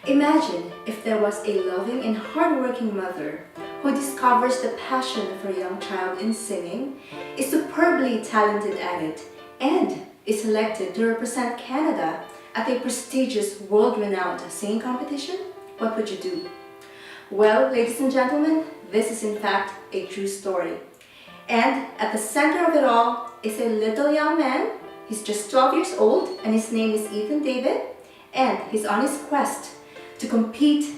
Imagine if there was a loving and hardworking mother who discovers the passion of her young child in singing, is superbly talented at it, and is selected to represent Canada at a prestigious world-renowned singing competition. What would you do? Well, ladies and gentlemen, this is in fact a true story. And at the center of it all is a little young man. He's just 12 years old and his name is Ethan David, and he's on his quest to compete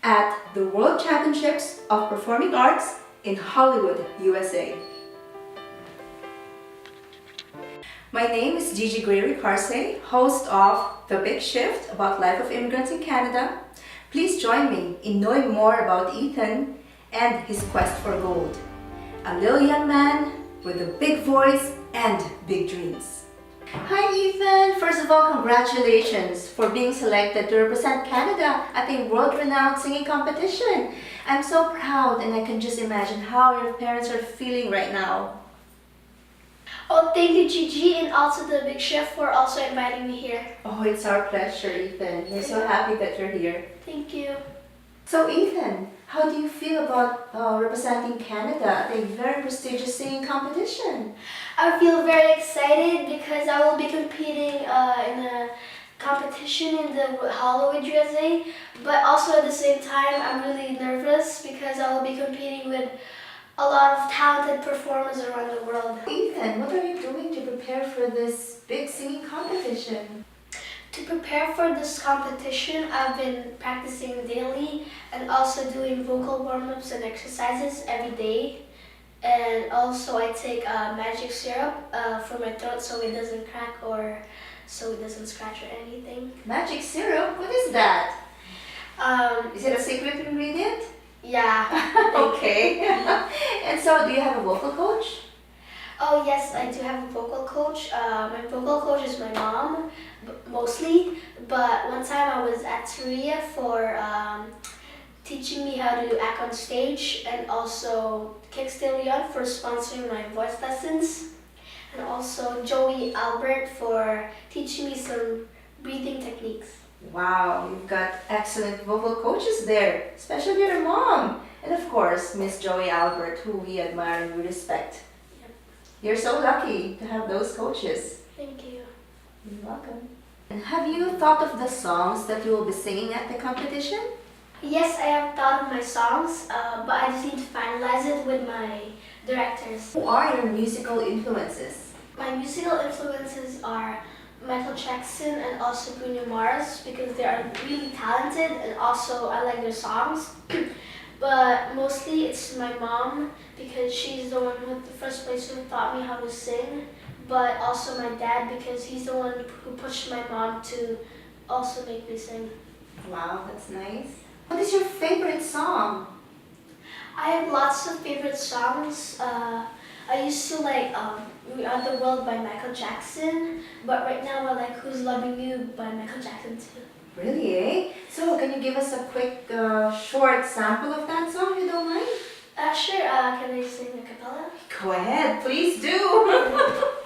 at the World Championships of Performing Arts in Hollywood, USA. My name is Gigi Grey-Ricarse, host of The Big Shift about life of immigrants in Canada. Please join me in knowing more about Ethan and his quest for gold. A little young man with a big voice and big dreams. Hi Ethan! First of all, congratulations for being selected to represent Canada at a world-renowned singing competition. I'm so proud and I can just imagine how your parents are feeling right now. Oh, thank you, Gigi, and also the Big Chef for also inviting me here. Oh, it's our pleasure, Ethan. We're so happy that you're here. Thank you. So Ethan, how do you feel about representing Canada at a very prestigious singing competition? I feel very excited because I will be competing in a competition in the Hollywood, USA, but also at the same time I'm really nervous because I will be competing with a lot of talented performers around the world. Ethan, what are you doing to prepare for this big singing competition? To prepare for this competition, I've been practicing daily and also doing vocal warm-ups and exercises every day. And also I take magic syrup for my throat so it doesn't crack or so it doesn't scratch or anything. Magic syrup? What is that? Is it a secret ingredient? Yeah. Okay. And so, do you have a vocal coach? Oh yes, I do have a vocal coach. My vocal coach is my mom, mostly. But one time I was at Korea for teaching me how to act on stage, and also Kicks De Leon for sponsoring my voice lessons, and also Joey Albert for teaching me some breathing techniques. Wow, you've got excellent vocal coaches there, especially your mom. And of course, Miss Joey Albert, who we admire and we respect. Yep. You're so lucky to have those coaches. Thank you. You're welcome. And have you thought of the songs that you will be singing at the competition? Yes, I have thought of my songs, but I just need to finalize it with my directors. Who are your musical influences? My musical influences are Michael Jackson and also Bruno Mars because they are really talented and also I like their songs. But mostly it's my mom because she's the one who, the first place who taught me how to sing. But also my dad because he's the one who pushed my mom to also make me sing. Wow, that's nice. What is your favorite song? I have lots of favorite songs. I used to like We Are the World by Michael Jackson, but right now I like Who's Loving You by Michael Jackson too. Really, eh? So, can you give us a quick, short sample of that song, if you don't mind? Sure, can I sing a cappella? Go ahead, please do!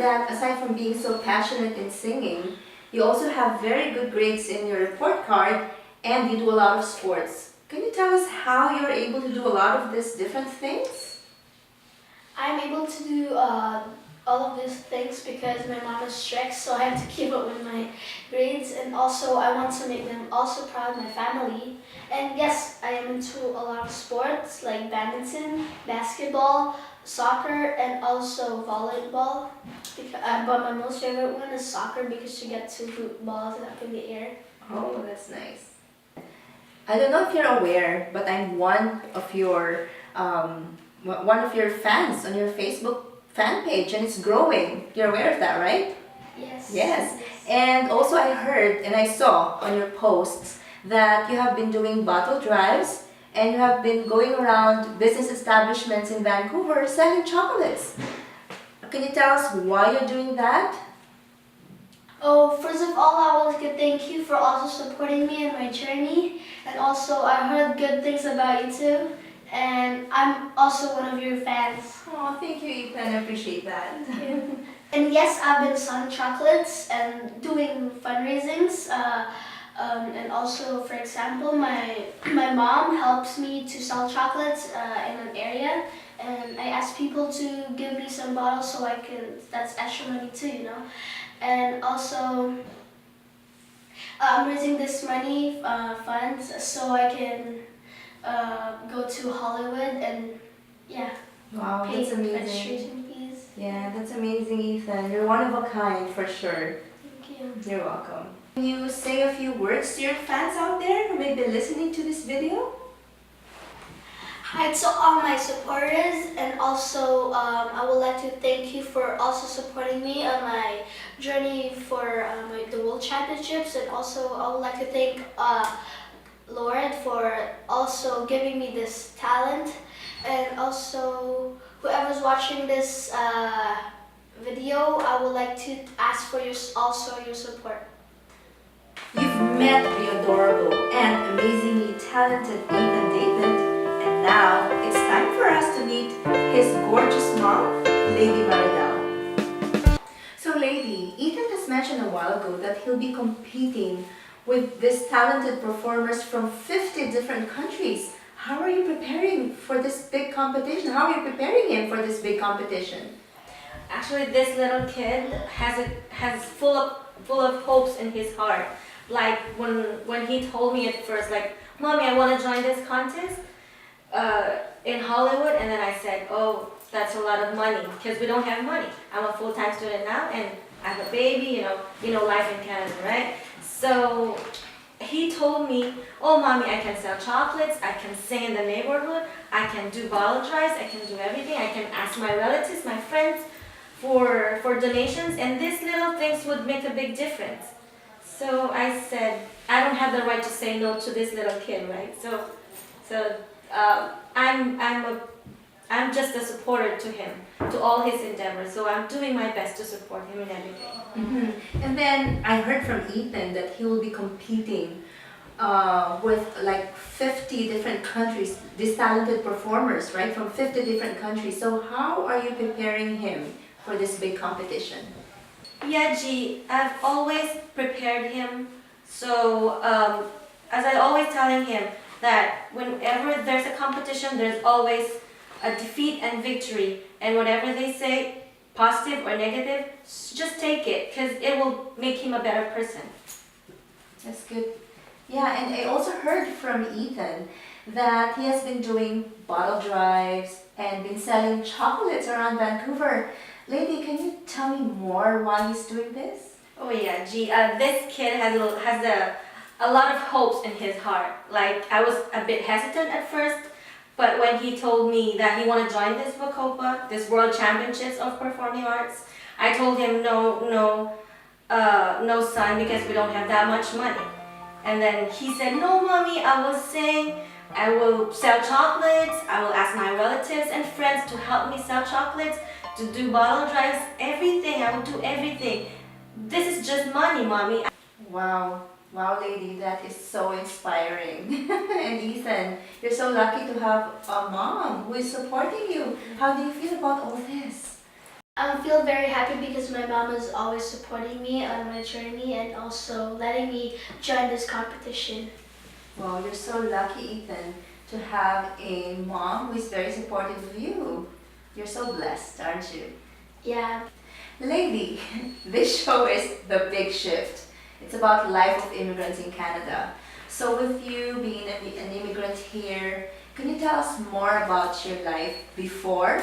That aside from being so passionate in singing, you also have very good grades in your report card and you do a lot of sports. Can you tell us how you're able to do a lot of these different things? I'm able to do a all of these things because my mom is strict, so I have to keep up with my grades, and also I want to make them also proud, my family. And yes, I am into a lot of sports like badminton, basketball, soccer, and also volleyball. But my most favorite one is soccer because you get to hoop balls up in the air. Oh, that's nice. I don't know if you're aware, but I'm one of your fans on your Facebook fan page, and it's growing. You're aware of that, right? Yes. Yes. And also I heard and I saw on your posts that you have been doing bottle drives and you have been going around business establishments in Vancouver selling chocolates. Can you tell us why you're doing that? Oh, first of all, I would like to thank you for also supporting me in my journey. And also, I heard good things about you too. And I'm also one of your fans. Oh, thank you, Ethan. I appreciate that. Thank you. And yes, I've been selling chocolates and doing fundraisings. And also, for example, my mom helps me to sell chocolates in an area. And I ask people to give me some bottles so I can, that's extra money too, you know. And also, I'm raising this money, funds, so I can go to Hollywood and, yeah, Wow, pay that's amazing. registration fees. Yeah, that's amazing, Ethan. You're one of a kind for sure. Thank you. You're welcome. Can you say a few words to your fans out there who may be listening to this video? Hi to all my supporters, and also I would like to thank you for also supporting me on my journey for the World Championships, and also I would like to thank Lord for also giving me this talent, and also whoever's watching this video, I would like to ask for your support. You've met the adorable and amazingly talented Ethan David, and now it's time for us to meet his gorgeous mom, Lady Maridel. So Lady, Ethan has mentioned a while ago that he'll be competing with these talented performers from 50 different countries. How are you preparing for this big competition? How are you preparing him for this big competition? Actually, this little kid has full of hopes in his heart. Like when he told me at first, like, "Mommy, I want to join this contest in Hollywood," and then I said, "Oh, that's a lot of money because we don't have money. I'm a full-time student now, and I have a baby. You know, life in Canada, right?" So he told me, "Oh, Mommy, I can sell chocolates. I can sing in the neighborhood. I can do bottle drives. I can do everything. I can ask my relatives, my friends, for donations, and these little things would make a big difference." So I said, I don't have the right to say no to this little kid, right? So I'm just a supporter to him, to all his endeavors. So I'm doing my best to support him in everything. Mm-hmm. And then I heard from Ethan that he will be competing with like 50 different countries, these talented performers, right? From 50 different countries. So how are you preparing him for this big competition? Yeah, G, I've always prepared him. So as I always telling him that whenever there's a competition, there's always a defeat and victory. And whatever they say, positive or negative, just take it because it will make him a better person. That's good. Yeah, and I also heard from Ethan that he has been doing bottle drives and been selling chocolates around Vancouver. Lady, can you tell me more why he's doing this? Oh yeah, G, this kid has a lot of hopes in his heart. Like, I was a bit hesitant at first, but when he told me that he wanted to join this Bacopa, this World Championships of Performing Arts, I told him no son, because we don't have that much money. And then he said, "No, Mommy, I will sing, I will sell chocolates, I will ask my relatives and friends to help me sell chocolates, to do bottle drives, everything, I will do everything. This is just money, Mommy." Wow. Wow, Lady, that is so inspiring. And Ethan, you're so lucky to have a mom who is supporting you. How do you feel about all this? I feel very happy because my mom is always supporting me on my journey and also letting me join this competition. Well, you're so lucky, Ethan, to have a mom who is very supportive of you. You're so blessed, aren't you? Yeah. Lady, this show is The Big Shift. It's about life of immigrants in Canada. So with you being an immigrant here, can you tell us more about your life before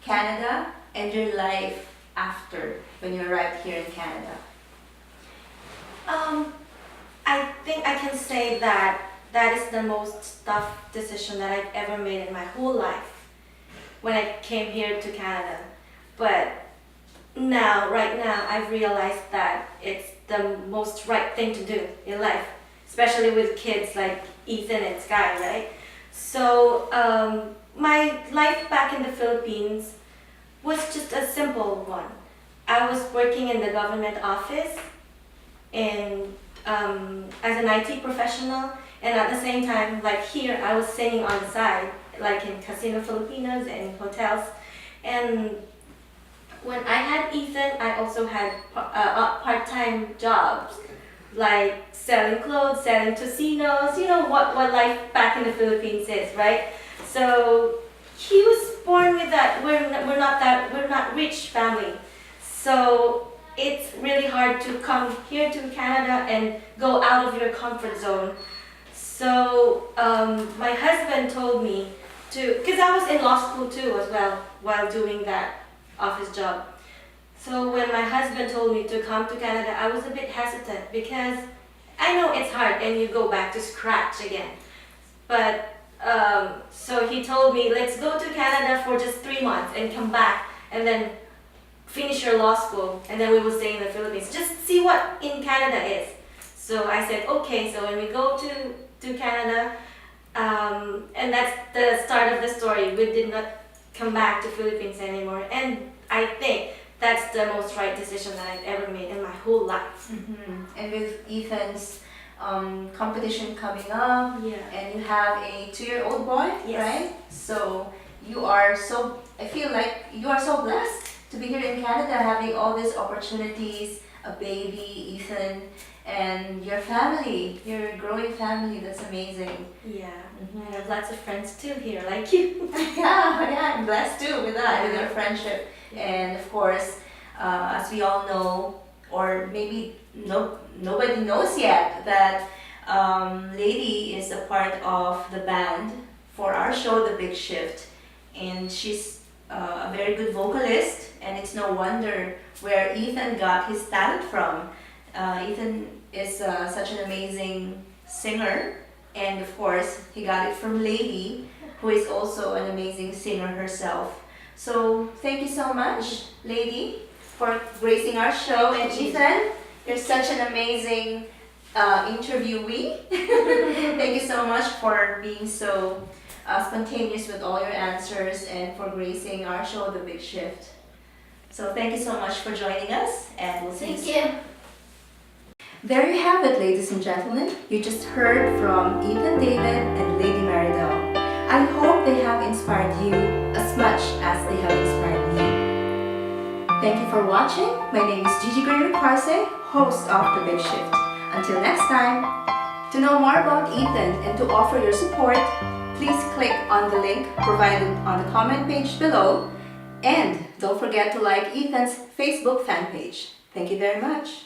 Canada and your life after when you arrived here in Canada? I think I can say that that is the most tough decision that I've ever made in my whole life when I came here to Canada. But right now, I've realized that it's the most right thing to do in life, especially with kids like Ethan and Sky, right? So my life back in the Philippines was just a simple one. I was working in the government office as an IT professional, and at the same time, like here, I was singing on the side, like in Casino Filipinas and hotels. And when I had Ethan, I also had part-time jobs, like selling clothes, selling tostinos, you know what life back in the Philippines is, right? So he was born with that. We're not rich family, so it's really hard to come here to Canada and go out of your comfort zone. So my husband told me to, because I was in law school too as well while doing that office job. So when my husband told me to come to Canada, I was a bit hesitant because I know it's hard and you go back to scratch again. But so he told me, let's go to Canada for just 3 months and come back and then finish your law school, and then we will stay in the Philippines. Just see what in Canada is. So I said, okay. So when we go to Canada, and that's the start of the story. We did not come back to Philippines anymore, and I think that's the most right decision that I've ever made in my whole life. Mm-hmm. And with Ethan's competition coming up, and you have a 2-year-old boy, Yes. right? So I feel like you are so blessed to be here in Canada, having all these opportunities, a baby, Ethan, and your family, your growing family. That's amazing. Yeah, I have lots of friends too here, like you. yeah, I'm blessed too with that, with your friendship. And of course, as we all know, or maybe nobody knows yet, that Lady is a part of the band for our show, The Big Shift. And she's a very good vocalist, and it's no wonder where Ethan got his talent from. Ethan is such an amazing singer, and of course, he got it from Lady, who is also an amazing singer herself. So thank you so much, Lady, for gracing our show. And Ethan, you're such an amazing interviewee. Thank you so much for being so spontaneous with all your answers and for gracing our show, The Big Shift. So thank you so much for joining us, and we'll see you soon. Thank you. There you have it, ladies and gentlemen. You just heard from Ethan David and Lady Maridel. I hope they have inspired you as much as they have inspired me. Thank you for watching. My name is Gigi Grey-Ricarse, host of The Big Shift. Until next time, to know more about Ethan and to offer your support, please click on the link provided on the comment page below, and don't forget to like Ethan's Facebook fan page. Thank you very much.